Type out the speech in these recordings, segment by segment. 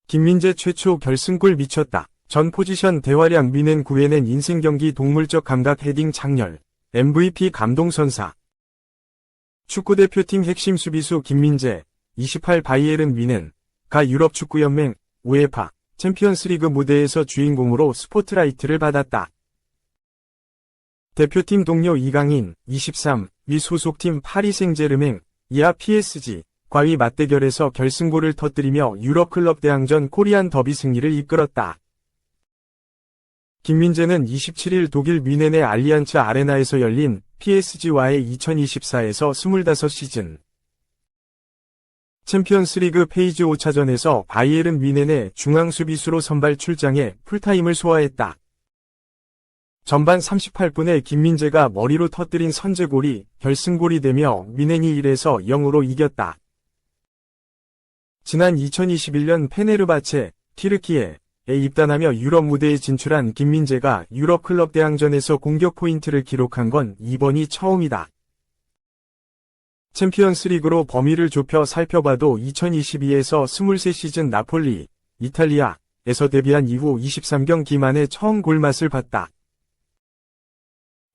김민재 최초 결승골 미쳤다. 전 포지션 대활약 미넨 구해낸 인생경기 동물적 감각 헤딩 장렬. MVP 감동선사. 축구대표팀 핵심 수비수 김민재, 28 바이에른 뮌헨가 유럽축구연맹, 우에파, 챔피언스리그 무대에서 주인공으로 스포트라이트를 받았다. 대표팀 동료 이강인, 23, 위 소속팀 파리 생제르맹, 이하 PSG 과의 맞대결에서 결승골을 터뜨리며 유럽클럽 대항전 코리안 더비 승리를 이끌었다. 김민재는 27일 독일 뮌헨의 알리안츠 아레나에서 열린 PSG와의 2024에서 25시즌 챔피언스리그 페이지 5차전에서 바이에른 뮌헨의 중앙 수비수로 선발 출장해 풀타임을 소화했다. 전반 38분에 김민재가 머리로 터뜨린 선제골이 결승골이 되며 뮌헨이 1에서 0으로 이겼다. 지난 2021년 페네르바체, 튀르키예에 입단하며 유럽 무대에 진출한 김민재가 유럽 클럽 대항전에서 공격 포인트를 기록한 건 이번이 처음이다. 챔피언스리그로 범위를 좁혀 살펴봐도 2022에서 23시즌 나폴리, 이탈리아에서 데뷔한 이후 23경기 만에 처음 골맛을 봤다.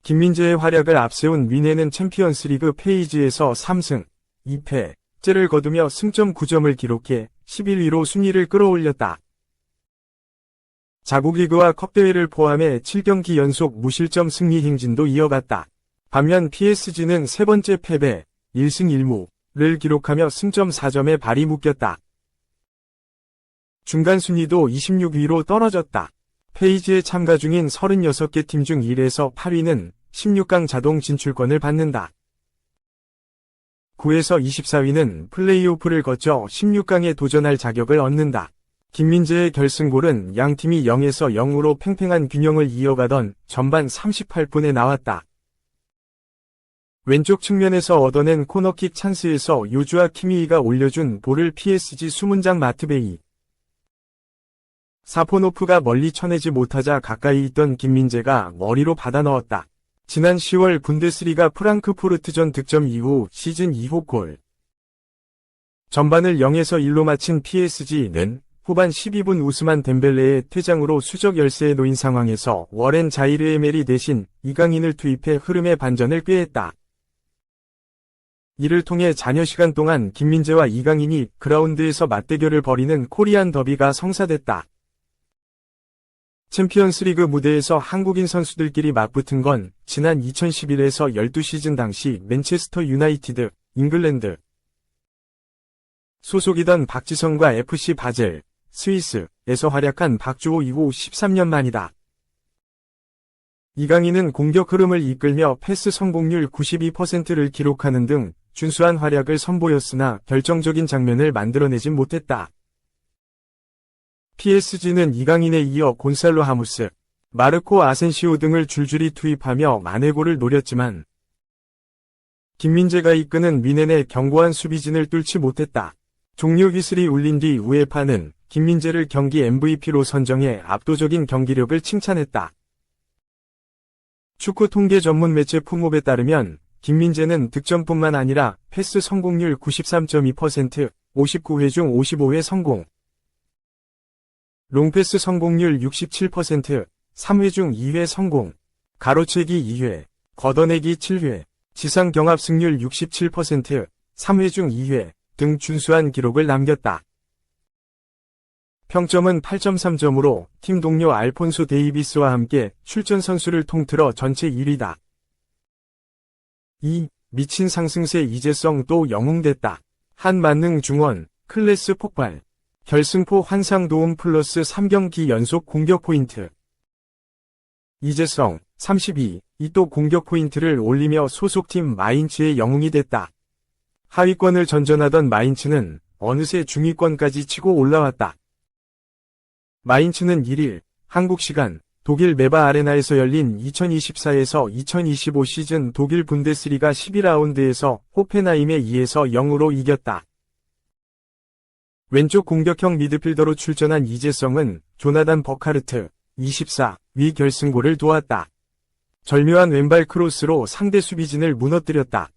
김민재의 활약을 앞세운 뮌헨은 챔피언스리그 페이지에서 3승, 2패째를 거두며 승점 9점을 기록해 11위로 순위를 끌어올렸다. 자국리그와 컵대회를 포함해 7경기 연속 무실점 승리 행진도 이어갔다. 반면 PSG는 세 번째 패배, 1승 1무를 기록하며 승점 4점에 발이 묶였다. 중간 순위도 26위로 떨어졌다. 페이지에 참가 중인 36개 팀 중 1에서 8위는 16강 자동 진출권을 받는다. 9에서 24위는 플레이오프를 거쳐 16강에 도전할 자격을 얻는다. 김민재의 결승골은 양팀이 0에서 0으로 팽팽한 균형을 이어가던 전반 38분에 나왔다. 왼쪽 측면에서 얻어낸 코너킥 찬스에서 요주아 키미히가 올려준 볼을 PSG 수문장 마트베이 사포노프가 멀리 쳐내지 못하자 가까이 있던 김민재가 머리로 받아 넣었다. 지난 10월 분데스리가 프랑크푸르트전 득점 이후 시즌 2호 골. 전반을 0에서 1로 마친 PSG는 후반 12분 우스만 덴벨레의 퇴장으로 수적 열세에 놓인 상황에서 워렌 자이르 에메리 대신 이강인을 투입해 흐름의 반전을 꾀했다. 이를 통해 잔여 시간 동안 김민재와 이강인이 그라운드에서 맞대결을 벌이는 코리안 더비가 성사됐다. 챔피언스리그 무대에서 한국인 선수들끼리 맞붙은 건 지난 2011에서 12시즌 당시 맨체스터 유나이티드, 잉글랜드 소속이던 박지성과 FC 바젤, 스위스에서 활약한 박주호 이후 13년 만이다. 이강인은 공격 흐름을 이끌며 패스 성공률 92%를 기록하는 등 준수한 활약을 선보였으나 결정적인 장면을 만들어내진 못했다. PSG는 이강인에 이어 곤살로 하무스, 마르코 아센시오 등을 줄줄이 투입하며 만회골을 노렸지만 김민재가 이끄는 뮌헨의 견고한 수비진을 뚫지 못했다. 종료 휘슬이 울린 뒤 우에파는 김민재를 경기 MVP로 선정해 압도적인 경기력을 칭찬했다. 축구 통계 전문 매체 푸몹에 따르면 김민재는 득점뿐만 아니라 패스 성공률 93.2%, 59회 중 55회 성공, 롱패스 성공률 67%, 3회 중 2회 성공, 가로채기 2회, 걷어내기 7회, 지상 경합 승률 67%, 3회 중 2회 등 준수한 기록을 남겼다. 평점은 8.3점으로 팀 동료 알폰소 데이비스와 함께 출전 선수를 통틀어 전체 1위다. 2. 미친 상승세 이재성 또 영웅됐다. 한 만능 중원, 클래스 폭발. 결승포 환상 도움 플러스 3경기 연속 공격 포인트. 이재성, 32, 이 또 공격 포인트를 올리며 소속팀 마인츠의 영웅이 됐다. 하위권을 전전하던 마인츠는 어느새 중위권까지 치고 올라왔다. 마인츠는 1일, 한국 시간, 독일 메바 아레나에서 열린 2024에서 2025 시즌 독일 분데스리가 12라운드에서 호펜하임에 2에서 0으로 이겼다. 왼쪽 공격형 미드필더로 출전한 이재성은 조나단 버카르트, 24, 위 결승골을 도왔다. 절묘한 왼발 크로스로 상대 수비진을 무너뜨렸다.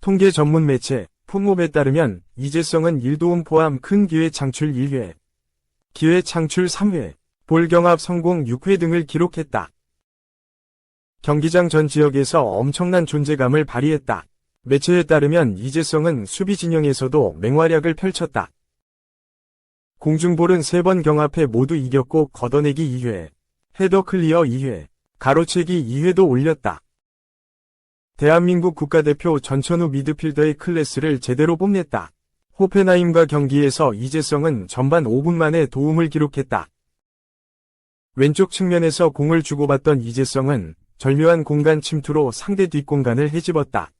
통계 전문 매체 풋몹에 따르면 이재성은 1도움 포함 큰 기회 창출 1회, 기회 창출 3회, 볼 경합 성공 6회 등을 기록했다. 경기장 전 지역에서 엄청난 존재감을 발휘했다. 매체에 따르면 이재성은 수비 진영에서도 맹활약을 펼쳤다. 공중볼은 3번 경합해 모두 이겼고 걷어내기 2회, 헤더 클리어 2회, 가로채기 2회도 올렸다. 대한민국 국가대표 전천후 미드필더의 클래스를 제대로 뽐냈다. 호펜하임과 경기에서 이재성은 전반 5분 만에 도움을 기록했다. 왼쪽 측면에서 공을 주고받던 이재성은 절묘한 공간 침투로 상대 뒷공간을 헤집었다.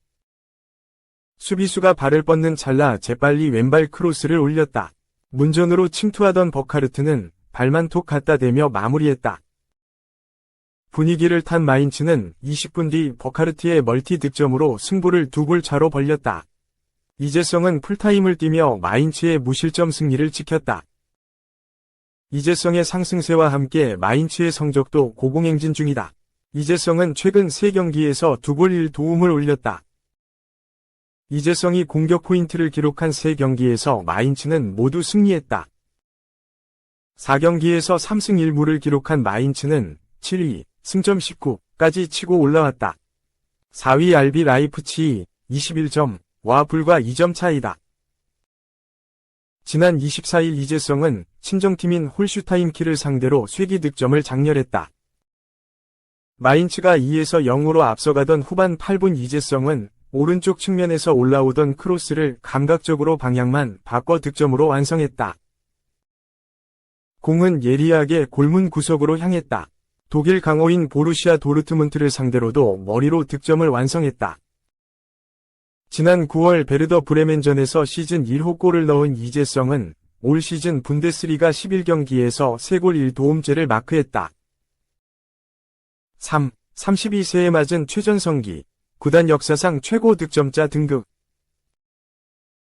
수비수가 발을 뻗는 찰나 재빨리 왼발 크로스를 올렸다. 문전으로 침투하던 버카르트는 발만 톡 갖다 대며 마무리했다. 분위기를 탄 마인츠는 20분 뒤 버카르트의 멀티 득점으로 승부를 2골 차로 벌렸다. 이재성은 풀타임을 뛰며 마인츠의 무실점 승리를 지켰다. 이재성의 상승세와 함께 마인츠의 성적도 고공행진 중이다. 이재성은 최근 3경기에서 2골 1도움을 올렸다. 이재성이 공격 포인트를 기록한 3경기에서 마인츠는 모두 승리했다. 4경기에서 3승 1무를 기록한 마인츠는 7위, 승점 19까지 치고 올라왔다. 4위 RB 라이프치히 21점와 불과 2점 차이다. 지난 24일 이재성은 친정팀인 홀슈타인키를 상대로 쇄기 득점을 장렬했다. 마인츠가 2에서 0으로 앞서가던 후반 8분 이재성은 오른쪽 측면에서 올라오던 크로스를 감각적으로 방향만 바꿔 득점으로 완성했다. 공은 예리하게 골문 구석으로 향했다. 독일 강호인 보루시아 도르트문트를 상대로도 머리로 득점을 완성했다. 지난 9월 베르더 브레멘전에서 시즌 1호 골을 넣은 이재성은 올 시즌 분데스리가 11경기에서 3골 1도움째를 마크했다. 32세에 맞은 최전성기, 구단 역사상 최고 득점자 등극.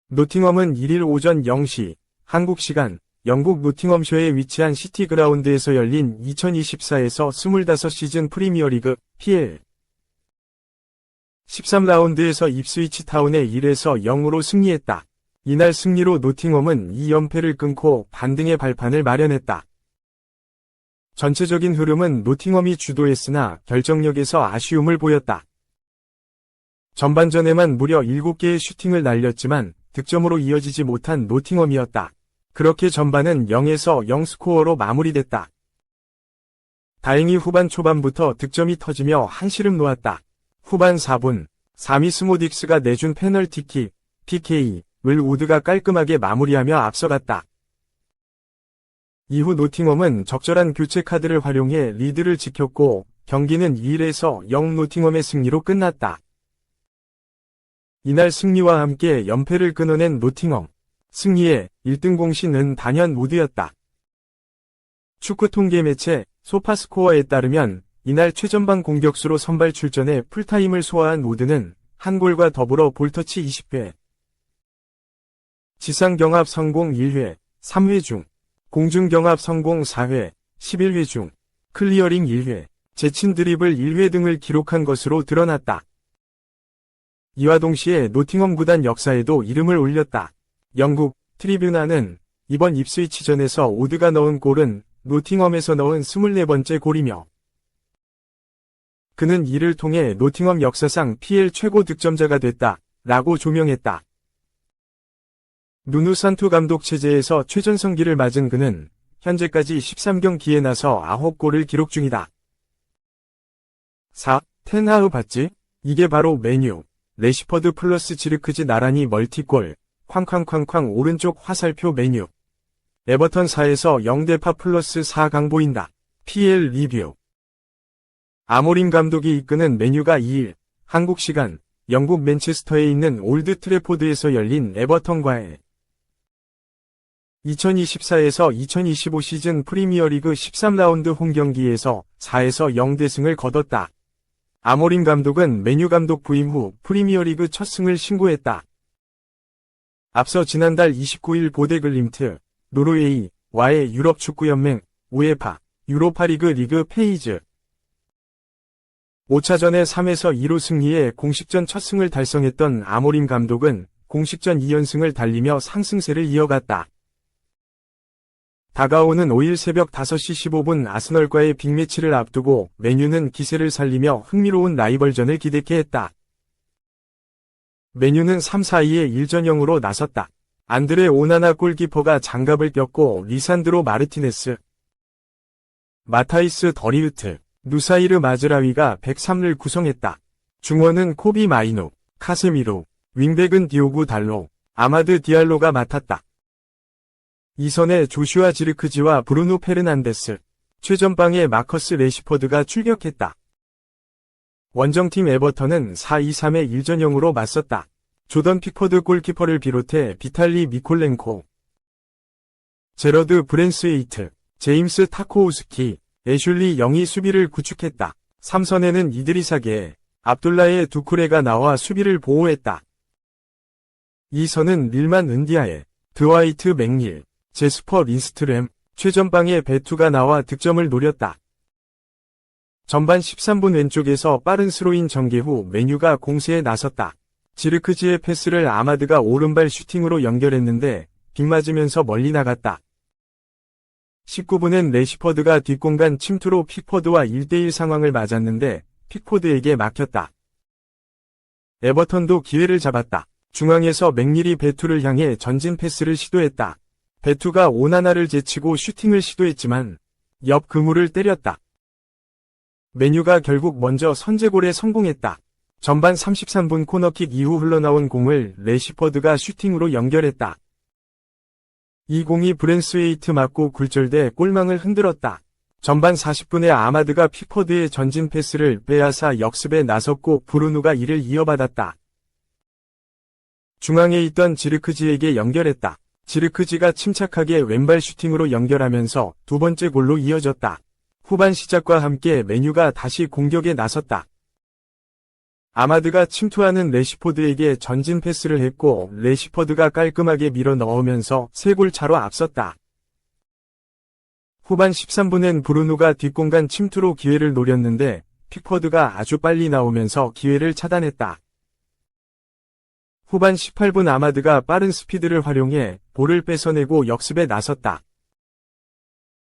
노팅엄은 1일 오전 0시, 한국 시간, 영국 노팅엄쇼에 위치한 시티 그라운드에서 열린 2024에서 25시즌 프리미어리그 PL 13라운드에서 입스위치 타운에 1에서 0으로 승리했다. 이날 승리로 노팅엄은 2연패를 끊고 반등의 발판을 마련했다. 전체적인 흐름은 노팅엄이 주도했으나 결정력에서 아쉬움을 보였다. 전반전에만 무려 7개의 슈팅을 날렸지만 득점으로 이어지지 못한 노팅엄이었다. 그렇게 전반은 0에서 0 스코어로 마무리됐다. 다행히 후반 초반부터 득점이 터지며 한시름 놓았다. 후반 4분, 사미 스모딕스가 내준 페널티킥, PK를 우드가 깔끔하게 마무리하며 앞서갔다. 이후 노팅엄은 적절한 교체 카드를 활용해 리드를 지켰고 경기는 2-1에서 0 노팅엄의 승리로 끝났다. 이날 승리와 함께 연패를 끊어낸 노팅엄. 승리의 1등 공신은 단연 우드였다. 축구 통계 매체 소파스코어에 따르면 이날 최전방 공격수로 선발 출전해 풀타임을 소화한 우드는 한 골과 더불어 볼터치 20회, 지상경합 성공 1회, 3회 중, 공중경합 성공 4회, 11회 중, 클리어링 1회, 재친 드리블 1회 등을 기록한 것으로 드러났다. 이와 동시에 노팅엄 구단 역사에도 이름을 올렸다. 영국 트리뷰나는 이번 입스위치전에서 우드가 넣은 골은 노팅엄에서 넣은 24번째 골이며 그는 이를 통해 노팅엄 역사상 PL 최고 득점자가 됐다 라고 조명했다. 누누 산투 감독 체제에서 최전성기를 맞은 그는 현재까지 13경기에 나서 9골을 기록 중이다. 4. 텐하흐 봤지? 이게 바로 메뉴. 레시퍼드 플러스 지르크지 나란히 멀티골. 쾅쾅쾅쾅 오른쪽 화살표 메뉴. 에버턴 4에서 0대파 플러스 4강 보인다. PL 리뷰. 아모림 감독이 이끄는 메뉴가 2일 한국 시간 영국 맨체스터에 있는 올드 트래포드에서 열린 에버턴과의 2024에서 2025 시즌 프리미어리그 13라운드 홈경기에서 4에서 0대승을 거뒀다. 아모림 감독은 메뉴 감독 부임 후 프리미어리그 첫 승을 신고했다. 앞서 지난달 29일 보데글림트, 노르웨이와의 유럽축구연맹, 우에파, 유로파리그 리그 페이즈 5차전에 3에서 2로 승리해 공식전 첫 승을 달성했던 아모림 감독은 공식전 2연승을 달리며 상승세를 이어갔다. 다가오는 5일 새벽 5시 15분 아스널과의 빅매치를 앞두고 맨유는 기세를 살리며 흥미로운 라이벌전을 기대케 했다. 맨유는 3-4-2의 1전형으로 나섰다. 안드레 오나나 골키퍼가 장갑을 꼈고 리산드로 마르티네스, 마타이스 더리우트, 누사이르 마즈라위가 103을 구성했다. 중원은 코비 마이누, 카세미로, 윙백은 디오구 달로, 아마드 디알로가 맡았다. 2선에 조슈아 지르크지와 브루누 페르난데스, 최전방에 마커스 레시퍼드가 출격했다. 원정팀 에버턴은 4-2-3의 1전형으로 맞섰다. 조던 픽포드 골키퍼를 비롯해 비탈리 미콜렌코, 제러드 브랜스웨이트, 제임스 타코우스키, 애슐리 영이 수비를 구축했다. 3선에는 이드리사게, 압둘라의 두쿠레가 나와 수비를 보호했다. 2선은 릴만 은디아에, 드와이트 맥닐, 제스퍼 린스트램, 최전방에 베투가 나와 득점을 노렸다. 전반 13분 왼쪽에서 빠른 스로인 전개 후 맨유가 공세에 나섰다. 지르크지의 패스를 아마드가 오른발 슈팅으로 연결했는데 빗맞으면서 멀리 나갔다. 19분엔 레시퍼드가 뒷공간 침투로 픽포드와 1대1 상황을 맞았는데 픽포드에게 막혔다. 에버턴도 기회를 잡았다. 중앙에서 맥닐이 베투를 향해 전진 패스를 시도했다. 베투가 오나나를 제치고 슈팅을 시도했지만 옆 그물을 때렸다. 맨유가 결국 먼저 선제골에 성공했다. 전반 33분 코너킥 이후 흘러나온 공을 레시퍼드가 슈팅으로 연결했다. 이 공이 브랜스웨이트 맞고 굴절돼 골망을 흔들었다. 전반 40분에 아마드가 픽포드의 전진 패스를 빼앗아 역습에 나섰고 브루누가 이를 이어받았다. 중앙에 있던 지르크지에게 연결했다. 지르크지가 침착하게 왼발 슈팅으로 연결하면서 두 번째 골로 이어졌다. 후반 시작과 함께 맨유가 다시 공격에 나섰다. 아마드가 침투하는 레시포드에게 전진 패스를 했고 레시퍼드가 깔끔하게 밀어 넣으면서 3골 차로 앞섰다. 후반 13분엔 브루누가 뒷공간 침투로 기회를 노렸는데 픽포드가 아주 빨리 나오면서 기회를 차단했다. 후반 18분 아마드가 빠른 스피드를 활용해 볼을 뺏어내고 역습에 나섰다.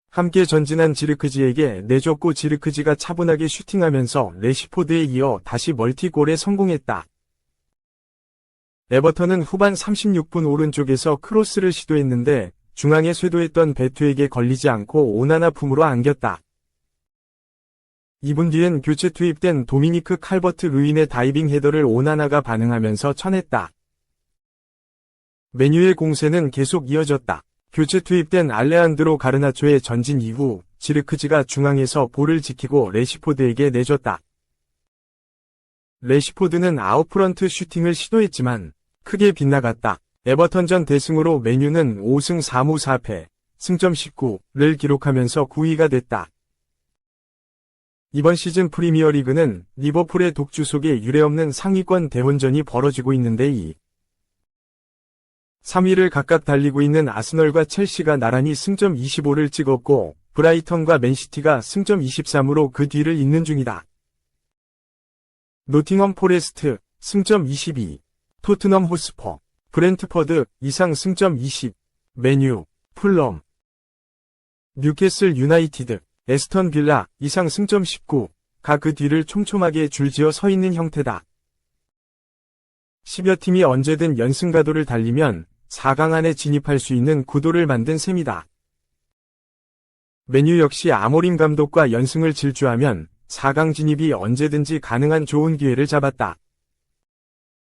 함께 전진한 지르크지에게 내줬고 지르크지가 차분하게 슈팅하면서 레시포드에 이어 다시 멀티골에 성공했다. 에버턴은 후반 36분 오른쪽에서 크로스를 시도했는데 중앙에 쇄도했던 베투에게 걸리지 않고 오나나 품으로 안겼다. 2분 뒤엔 교체 투입된 도미니크 칼버트 루인의 다이빙 헤더를 오나나가 반응하면서 쳐냈다. 맨유의 공세는 계속 이어졌다. 교체 투입된 알레한드로 가르나초의 전진 이후 지르크지가 중앙에서 볼을 지키고 레시포드에게 내줬다. 레시포드는 아웃프런트 슈팅을 시도했지만 크게 빗나갔다. 에버턴전 대승으로 맨유는 5승 4무 4패, 승점 19를 기록하면서 9위가 됐다. 이번 시즌 프리미어리그는 리버풀의 독주 속에 유례없는 상위권 대혼전이 벌어지고 있는데 3위를 각각 달리고 있는 아스널과 첼시가 나란히 승점 25를 찍었고 브라이턴과 맨시티가 승점 23으로 그 뒤를 잇는 중이다. 노팅엄 포레스트 승점 22, 토트넘 호스퍼, 브렌트퍼드 이상 승점 20, 맨유, 풀럼, 뉴캐슬 유나이티드, 에스턴 빌라 이상 승점 19가 그 뒤를 촘촘하게 줄지어 서 있는 형태다. 10여 팀이 언제든 연승가도를 달리면 4강 안에 진입할 수 있는 구도를 만든 셈이다. 맨유 역시 아모림 감독과 연승을 질주하면 4강 진입이 언제든지 가능한 좋은 기회를 잡았다.